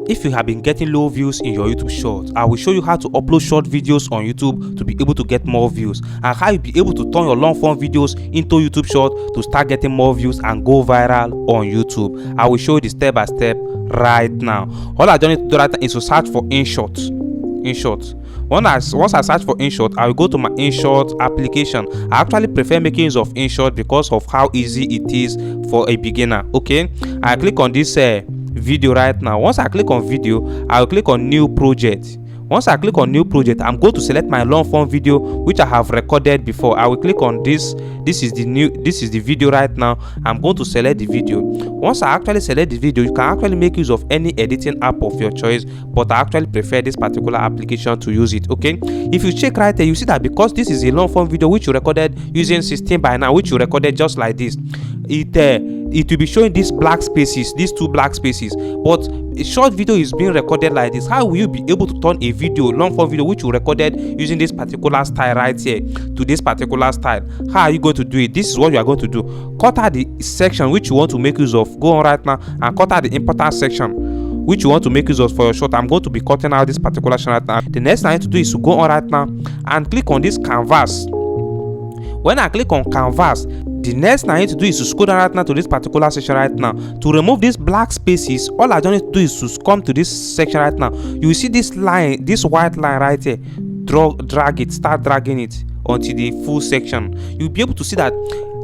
If you have been getting low views in your YouTube short, I will show you how to upload short videos on YouTube to be able to get more views, and how you'll be able to turn your long form videos into YouTube short to start getting more views and go viral on YouTube. I will show you the step by step right now. All I don't need to do right now is to search for InShot. Once I search for InShot, I will go to my InShot application. I actually prefer making use of InShot because of how easy it is for a beginner. Okay, I click on this video right now. Once I click on video, I will click on new project. Once I click on new project, I'm going to select my long form video which I have recorded before. I will click on this. This is the video right now. I'm going to select the video. Once I actually select the video, you can actually make use of any editing app of your choice, but I actually prefer this particular application to use it. Okay, if you check right there, you see that because this is a long form video which you recorded using 16 by now, which you recorded just like this, it will be showing these black spaces, these two black spaces. But a short video is being recorded like this. How will you be able to turn a video, long form video which you recorded using this particular style right here to this particular style? How are you going to do it? This is what you are going to do. Cut out the section which you want to make use of. Go on right now and cut out the important section which you want to make use of for your short. I'm going to be cutting out this particular section right now. The next thing I need to do is to go on right now and click on this canvas. When I click on canvas, the next thing I need to do is to scroll down right now to this particular section right now. To remove these black spaces, all I don't need to do is to come to this section right now. You will see this line, this white line right here. Drag it, start dragging it until the full section. You'll be able to see that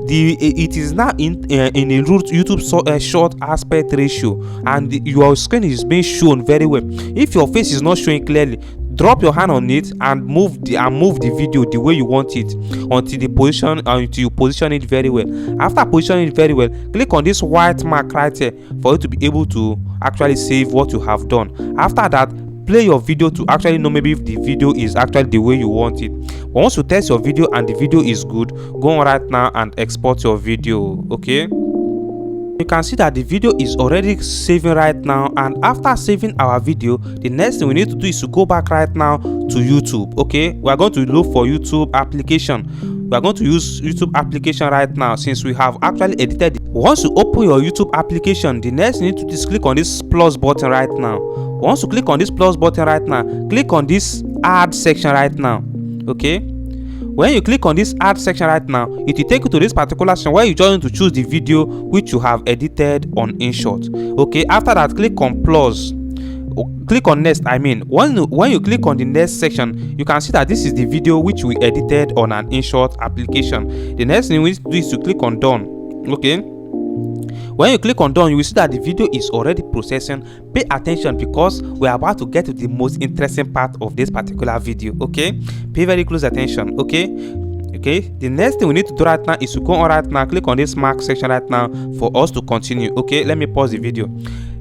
it is now in a YouTube short aspect ratio, and your screen is being shown very well. If your face is not showing clearly, drop your hand on it and move the video the way you want it until you position it very well. After positioning it very well, click on this white mark right here for you to be able to actually save what you have done. After that, play your video to actually know maybe if the video is actually the way you want it. But once you test your video and the video is good, go on right now and export your video. Okay, you can see that the video is already saving right now, and after saving our video, the next thing we need to do is to go back right now to YouTube. Okay, we are going to look for YouTube application. We are going to use YouTube application right now since we have actually edited it. Once you open your YouTube application, the next thing you need to do is click on this plus button right now. Once you click on this plus button right now, click on this add section right now. Okay, when you click on this add section right now, it will take you to this particular section where you just need to choose the video which you have edited on InShot. Okay, after that, click on plus. Click on next. When you click on the next section, you can see that this is the video which we edited on an InShot application. The next thing we need to do is to click on done. Okay, when you click on done, you will see that the video is already processing. Pay attention because we are about to get to the most interesting part of this particular video. Okay, pay very close attention. Okay, the next thing we need to do right now is to go on right now, click on this mark section right now for us to continue. Okay, let me pause the video.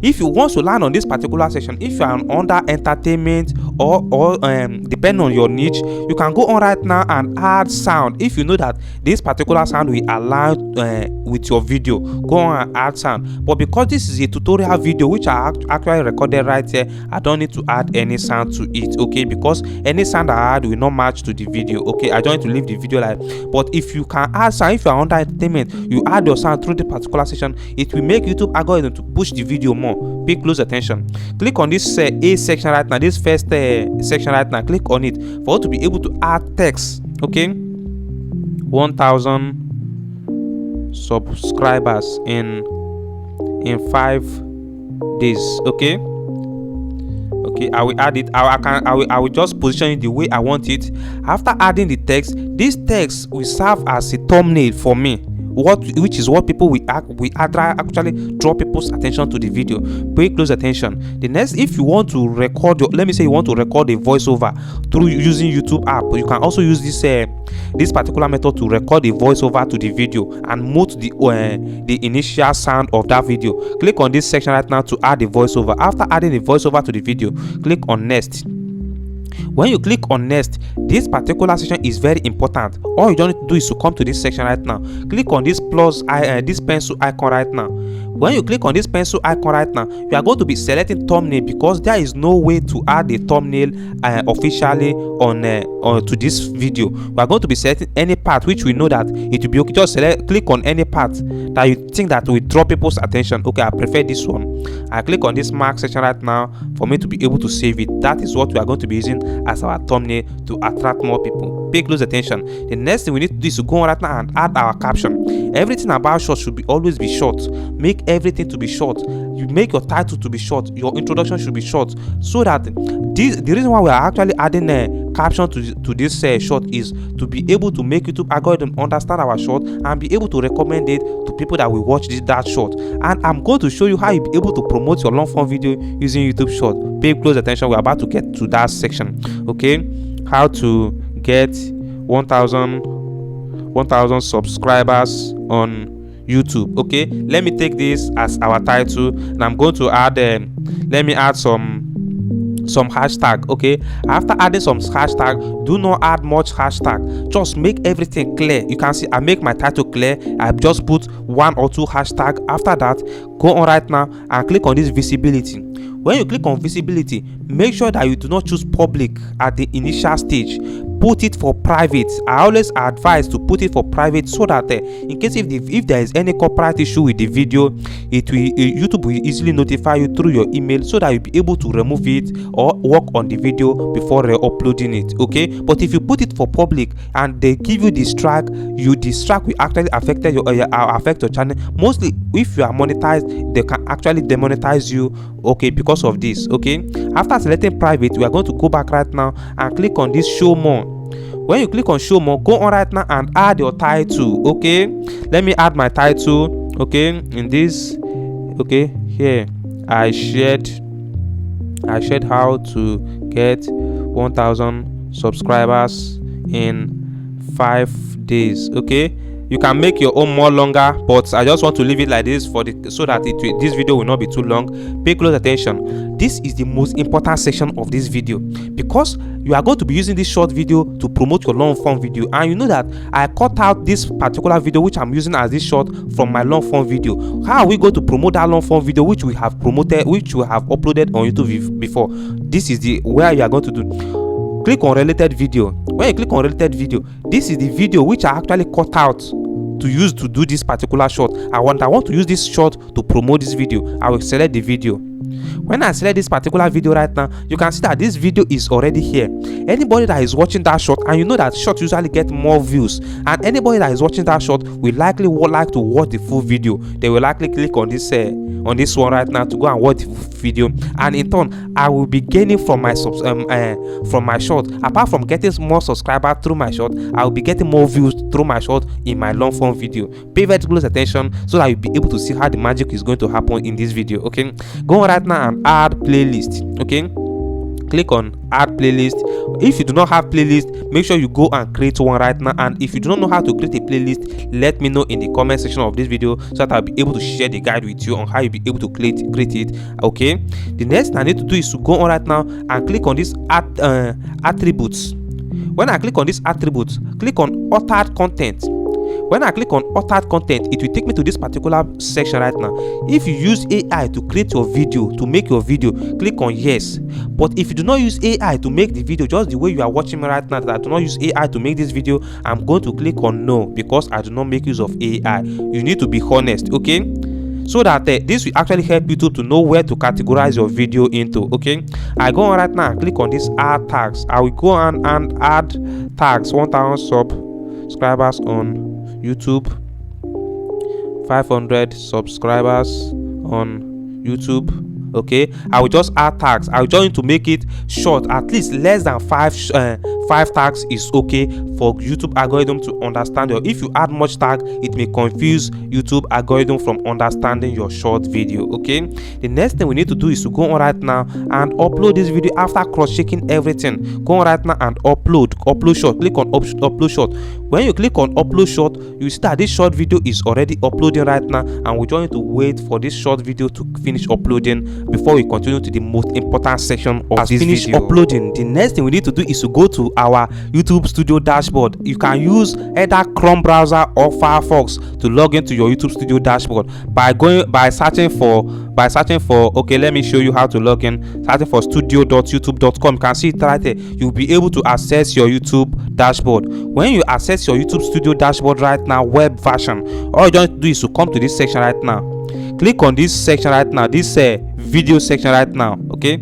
If you want to learn on this particular section, if you are under entertainment or depending on your niche, you can go on right now and add sound. If you know that this particular sound will align with your video, go on and add sound. But because this is a tutorial video which I actually recorded right here, I don't need to add any sound to it. Okay, because any sound I add will not match to the video. Okay, I don't need to leave the video like. But if you can add sound, if you are under entertainment, you add your sound through the particular section, it will make YouTube algorithm to push the video more. Pay close attention. Click on this A section right now, this first section right now. Click on it for you to be able to add text. Okay, 1,000 subscribers in 5 days. Okay, I will add it. I will just position it the way I want it. After adding the text, this text will serve as a thumbnail for me, which is what people will actually draw people's attention to the video. Pay close attention. The next, if you want to record let me say you want to record a voiceover through using YouTube app, you can also use this particular method to record a voiceover to the video and mute the initial sound of that video. Click on this section right now to add the voiceover. After adding the voiceover to the video, click on next. When you click on next, this particular section is very important. All you don't need to do is to come to this section right now. Click on this plus this pencil icon right now. When you click on this pencil icon right now, you are going to be selecting thumbnail, because there is no way to add a thumbnail officially on to this video. We are going to be selecting any part which we know that it will be okay. Just click on any part that you think that will draw people's attention. Okay, I prefer this one. I click on this mark section right now for me to be able to save it. That is what we are going to be using as our thumbnail to attract more people. Pay close attention. The next thing we need to do is to go on right now and add our caption. Everything about short should always be short. Make everything to be short. You make your title to be short. Your introduction should be short, so that the reason why we are actually adding a caption to this short is to be able to make YouTube algorithm understand our short and be able to recommend it to people that will watch that short. And I'm going to show you how you be able to promote your long form video using YouTube short. Pay close attention. We're about to get to that section. Okay, how to get 1,000 subscribers on YouTube. Okay, let me take this as our title, and I'm going to add let me add some hashtag. Okay, after adding some hashtag, do not add much hashtag, just make everything clear. You can see I make my title clear. I just put 1 or 2 hashtag. After that, go on right now and click on this visibility. When you click on visibility, make sure that you do not choose public at the initial stage. Put it for private. I always advise to put it for private, so that in case if there is any copyright issue with the video, YouTube will easily notify you through your email, so that you'll be able to remove it or work on the video before re-uploading it. Okay, but if you put it for public and they give you the strike, the strike will actually affect your channel. Mostly if you are monetized, they can actually demonetize you. Okay, because of this. Okay, after selecting private, we are going to go back right now and click on this show more. When you click on show more, go on right now and add your title. Okay, let me add my title. Okay, in this, okay, here I shared how to get 1,000 subscribers in 5 days. Okay, you can make your own more longer, but I just want to leave it like this so that this video will not be too long. Pay close attention. This is the most important section of this video, because you are going to be using this short video to promote your long form video, and you know that I cut out this particular video which I'm using as this short from my long form video. How are we going to promote that long form video which we have uploaded on YouTube before? This is where you are going to do. Click on related video. When you click on related video, this is the video which I actually cut out to use to do this particular short. I want to use this short to promote this video. I will select the video. When I select this particular video right now, you can see that this video is already here. Anybody that is watching that short, and you know that short usually get more views, and anybody that is watching that short will likely like to watch the full video. They will likely click on this one right now to go and watch the video, and in turn I will be gaining from my short. Apart from getting more subscribers through my short, I will be getting more views through my short in my long form video. Pay very close attention so that you'll be able to see how the magic is going to happen in this video. Okay, go on right now and add playlist. Okay, click on add playlist. If you do not have playlist, make sure you go and create one right now. And if you do not know how to create a playlist, let me know in the comment section of this video, so that I'll be able to share the guide with you on how you'll be able to create it. Okay, the next thing I need to do is to go on right now and click on this attributes. When I click on this attributes, click on authored content. When I click on authored content, it will take me to this particular section right now. If you use AI to create your video, to make your video, click on yes. But if you do not use AI to make the video, just the way you are watching me right now, that I do not use AI to make this video, I'm going to click on no, because I do not make use of AI. You need to be honest. Okay, so that this will actually help YouTube to know where to categorize your video into. Okay, I go on right now and click on this add tags. I will go on and add tags. 1,000 subscribers on YouTube, 500 subscribers on YouTube. Okay, I will just add tags. I will just need to make it short, at least less than five tags is okay for YouTube algorithm to understand. Or if you add much tag, it may confuse YouTube algorithm from understanding your short video. Okay, the next thing we need to do is to go on right now and upload this video. After cross-checking everything, go on right now and upload short. Click on upload short. When you click on upload short, you see that this short video is already uploading right now, and we just need to wait for this short video to finish uploading before we continue to the most important section of this video. Uploading, the next thing we need to do is to go to our YouTube Studio dashboard. You can use either Chrome browser or Firefox to log into your YouTube Studio dashboard by searching for okay, let me show you how to log in. Searching for studio.youtube.com. You can see it right there. You'll be able to access your YouTube dashboard. When you access your YouTube Studio dashboard right now, web version, all you don't do is to come to this section right now. Click on this section right now, this video section right now. Okay,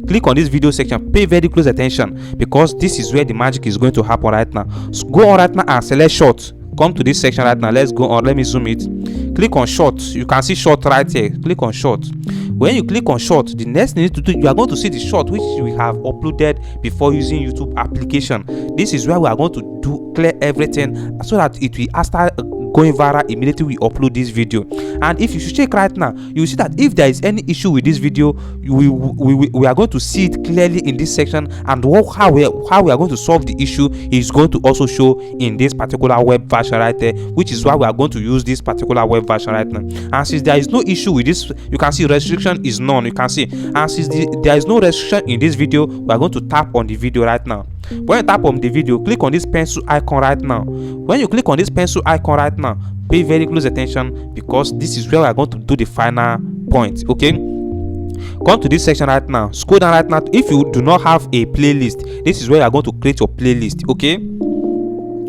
click on this video section. Pay very close attention, because this is where the magic is going to happen right now. So go on right now and select short. Come to this section right now. Let's go on. Let me zoom it. Click on short. You can see short right here. Click on short. When you click on short, the next thing you need to do, you are going to see the short which we have uploaded before using YouTube application. This is where we are going to clear everything so that it will start going viral immediately we upload this video. And if you should check right now, you will see that if there is any issue with this video, we are going to see it clearly in this section, and how we are going to solve the issue is going to also show in this particular web version right there, which is why we are going to use this particular web version right now. And since there is no issue with this, you can see restriction is none. You can see, and since there is no restriction in this video, we are going to tap on the video right now. When you tap on the video, click on this pencil icon right now. When you click on this pencil icon right now, pay very close attention, because this is where we are going to do the final point. Okay, come to this section right now. Scroll down right now. If you do not have a playlist, this is where you are going to create your playlist. Okay,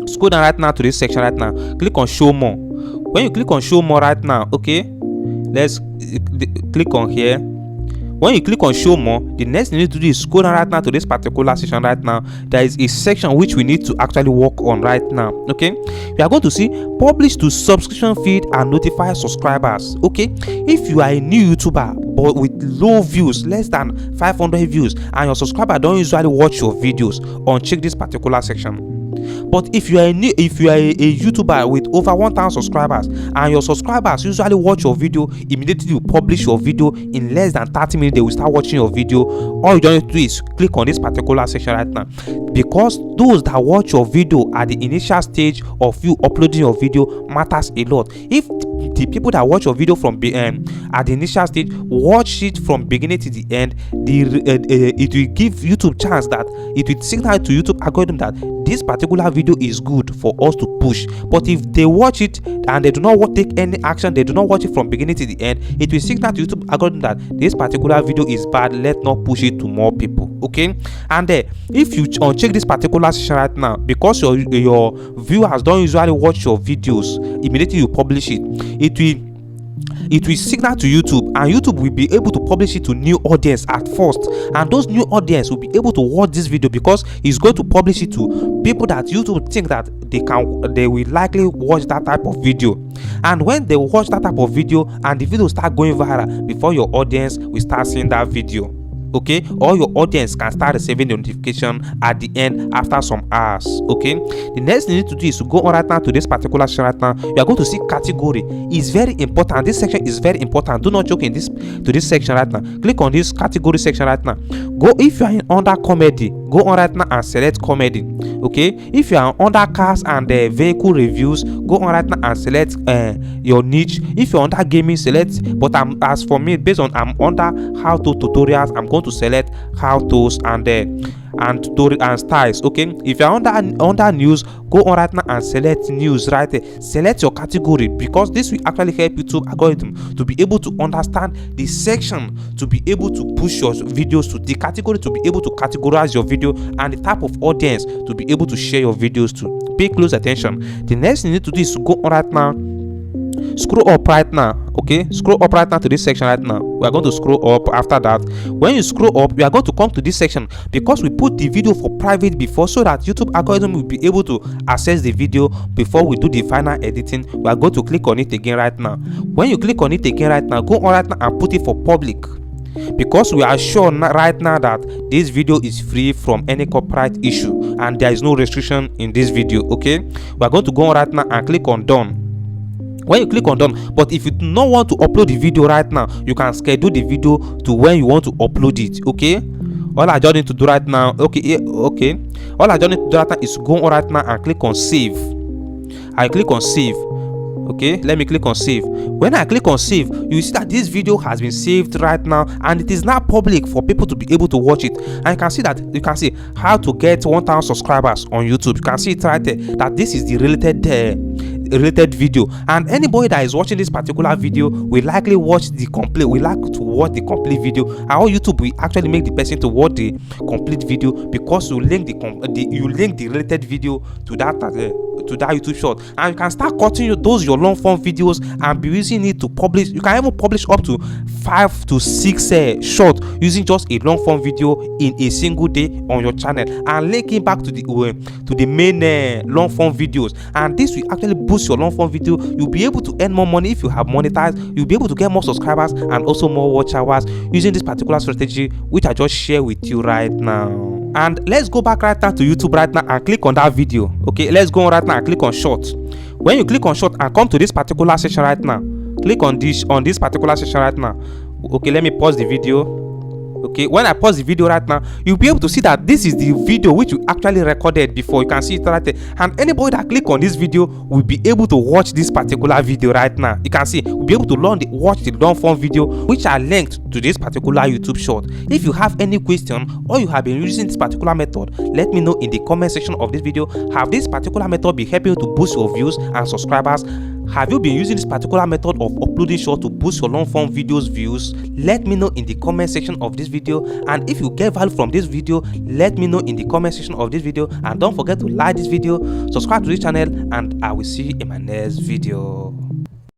scroll down right now to this section right now. Click on show more. When you click on show more right now, okay, let's click on here. When you click on show more, the next thing you need to do is scroll down right now to this particular section right now. There is a section which we need to actually work on right now. Okay, we are going to see publish to subscription feed and notify subscribers. Okay, if you are a new YouTuber but with low views, less than 500 views, and your subscriber don't usually watch your videos, uncheck this particular section. But if you are a YouTuber with over 1,000 subscribers, and your subscribers usually watch your video immediately you publish your video, in less than 30 minutes they will start watching your video, all you don't need to do is click on this particular section right now, because those that watch your video at the initial stage of you uploading your video matters a lot. If the people that watch your video from at the initial stage watch it from beginning to the end, it will give YouTube chance that it will signal to YouTube algorithm that this particular video is good for us to push. But if they watch it and they do not take any action, they do not watch it from beginning to the end, it will signal to YouTube algorithm that this particular video is bad, let's not push it to more people. Okay, and if you uncheck this particular section right now, because your viewers don't usually watch your videos immediately you publish it, it will signal to YouTube, and YouTube will be able to publish it to new audience at first, and those new audience will be able to watch this video, because it's going to publish it to people that YouTube think that they will likely watch that type of video. And when they watch that type of video and the video start going viral, before your audience will start seeing that video, okay, or your audience can start receiving the notification at the end after some hours. Okay, the next thing you need to do is to go on right now to this particular section right now. You are going to see category. It's very important. This section is very important. Do not joke in this section right now. Click on this category section right now. Go, if you are in under comedy, go on right now and select comedy. Okay, if you are under cars and vehicle reviews, go on right now and select your niche. If you're under gaming, select, but as for me, based on I'm under how to tutorials, I'm going to select how to's and tutorial and styles. Okay, if you're under news, go on right now and select news right there. Select your category, because this will actually help YouTube algorithm to be able to understand the section, to be able to push your videos to the category, to be able to categorize your video, and the type of audience to be able to share your videos to. Pay close attention. The next thing you need to do is to go on right now, scroll up right now. Okay, scroll up right now to this section right now. We are going to scroll up. After that, when you scroll up, we are going to come to this section, because we put the video for private before, so that YouTube algorithm will be able to access the video before we do the final editing. We are going to click on it again right now. When you click on it again right now, go on right now and put it for public, because we are sure right now that this video is free from any copyright issue and there is no restriction in this video. Okay, we are going to go on right now and click on done. When you click on done, but if you do not want to upload the video right now, you can schedule the video to when you want to upload it. Okay, all I just need to do right now, all I just need to do right now is go on right now and click on save. I click on save. Okay, let me click on save. When I click on save, you see that this video has been saved right now, and it is now public for people to be able to watch it. And you can see how to get 1,000 subscribers on YouTube. You can see it right there that this is the related video, and anybody that is watching this particular video will likely watch the complete video, and how YouTube will actually make the person to watch the complete video, because you link the related video to that YouTube short, and you can start cutting your long form videos and be using it to publish. You can even publish up to 5 to 6 short using just a long form video in a single day on your channel, and linking back to the main long form videos. And this will actually boost your long form video. You'll be able to earn more money if you have monetized. You'll be able to get more subscribers and also more watch hours using this particular strategy, which I just share with you right now. And let's go back right now to YouTube right now and click on that video. Okay, let's go on right now and click on short. When you click on short and come to this particular section right now, click on this particular section right now. Okay, let me pause the video. Okay, when I pause the video right now, you'll be able to see that this is the video which you actually recorded before. You can see it right there, and anybody that click on this video will be able to watch this particular video right now. You can see we'll be able to watch the long form video which are linked to this particular YouTube short. If you have any question or you have been using this particular method, let me know in the comment section of this video. Have this particular method been helping you to boost your views and subscribers? Have you been using this particular method of uploading short to boost your long form videos views? Let me know in the comment section of this video. And if you get value from this video, let me know in the comment section of this video. And don't forget to like this video, subscribe to this channel, and I will see you in my next video.